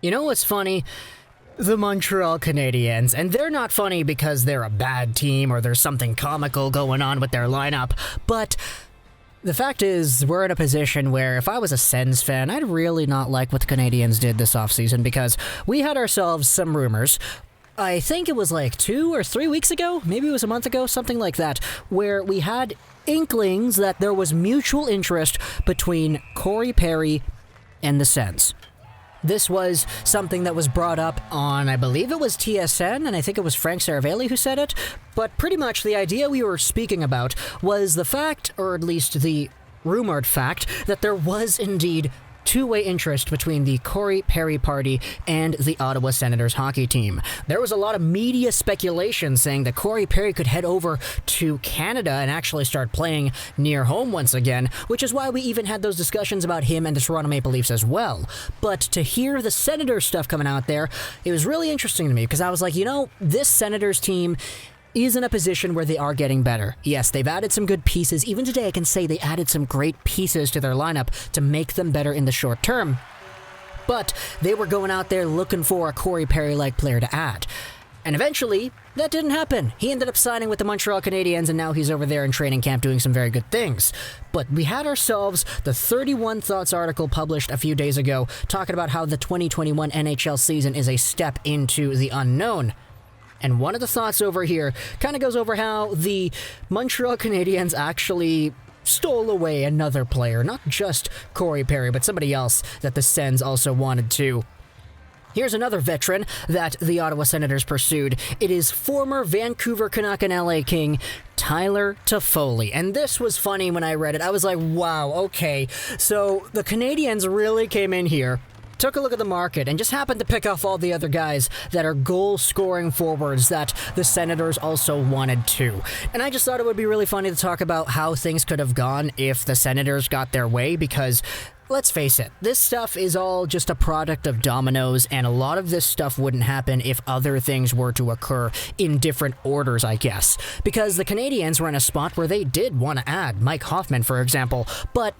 You know what's funny? The Montreal Canadiens, and they're not funny because they're a bad team or there's something comical going on with their lineup, but the fact is, we're in a position where if I was a Sens fan, I'd really not like what the Canadiens did this offseason because we had ourselves some rumors. I think it was like 2 or 3 weeks ago, maybe it was a month ago, something like that, where we had inklings that there was mutual interest between Corey Perry and the Sens. This was something that was brought up on, I believe it was TSN, and I think it was Frank Saravelli who said it, but pretty much the idea we were speaking about was the fact, or at least the rumored fact, that there was indeed two-way interest between the Corey Perry party and the Ottawa Senators hockey team. There was a lot of media speculation saying that Corey Perry could head over to Canada and actually start playing near home once again, which is why we even had those discussions about him and the Toronto Maple Leafs as well. But to hear the Senators stuff coming out there, it was really interesting to me because I was like, this Senators team is in a position where they are getting better. Yes, they've added some good pieces. Even today, I can say they added some great pieces to their lineup to make them better in the short term. But they were going out there looking for a Corey Perry-like player to add. And eventually, that didn't happen. He ended up signing with the Montreal Canadiens, and now he's over there in training camp doing some very good things. But we had ourselves the 31 Thoughts article published a few days ago talking about how the 2021 NHL season is a step into the unknown. And one of the thoughts over here kind of goes over how the Montreal Canadiens actually stole away another player, not just Corey Perry, but somebody else that the Sens also wanted to. Here's another veteran that the Ottawa Senators pursued. It is former Vancouver Canuck and LA King, Tyler Toffoli. And this was funny when I read it. I was like, wow, okay. So the Canadiens really came in here, took a look at the market, and just happened to pick off all the other guys that are goal-scoring forwards that the Senators also wanted too. And I just thought it would be really funny to talk about how things could have gone if the Senators got their way, because let's face it, this stuff is all just a product of dominoes, and a lot of this stuff wouldn't happen if other things were to occur in different orders, I guess. Because the Canadiens were in a spot where they did want to add Mike Hoffman, for example, but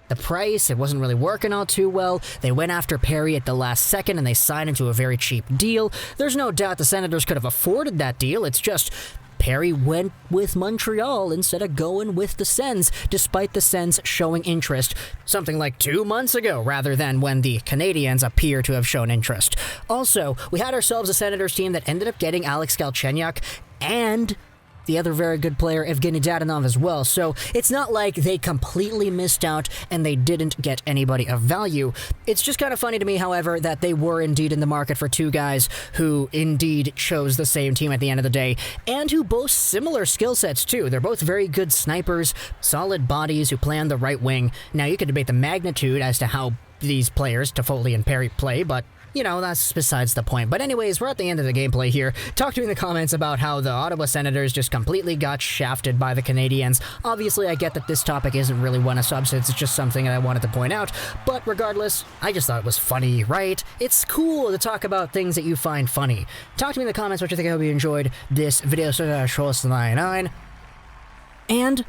the price, it wasn't really working out too well. They went after Perry at the last second and they signed him to a very cheap deal. There's no doubt the Senators could have afforded that deal. It's just Perry went with Montreal instead of going with the Sens, despite the Sens showing interest something like 2 months ago, rather than when the Canadiens appear to have shown interest. Also, we had ourselves a Senators team that ended up getting Alex Galchenyuk and the other very good player, Evgeny Dadonov, as well. So it's not like they completely missed out and they didn't get anybody of value. It's just kind of funny to me, however, that they were indeed in the market for two guys who indeed chose the same team at the end of the day, and who boast similar skill sets too. They're both very good snipers, solid bodies who play on the right wing. Now, you could debate the magnitude as to how these players, Toffoli and Perry, play, but that's besides the point. But anyways, we're at the end of the gameplay here. Talk to me in the comments about how the Ottawa Senators just completely got shafted by the Canadiens. Obviously, I get that this topic isn't really one of substance, it's just something that I wanted to point out. But regardless, I just thought it was funny, right? It's cool to talk about things that you find funny. Talk to me in the comments what you think. I hope you enjoyed this video. So, 99, and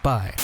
bye.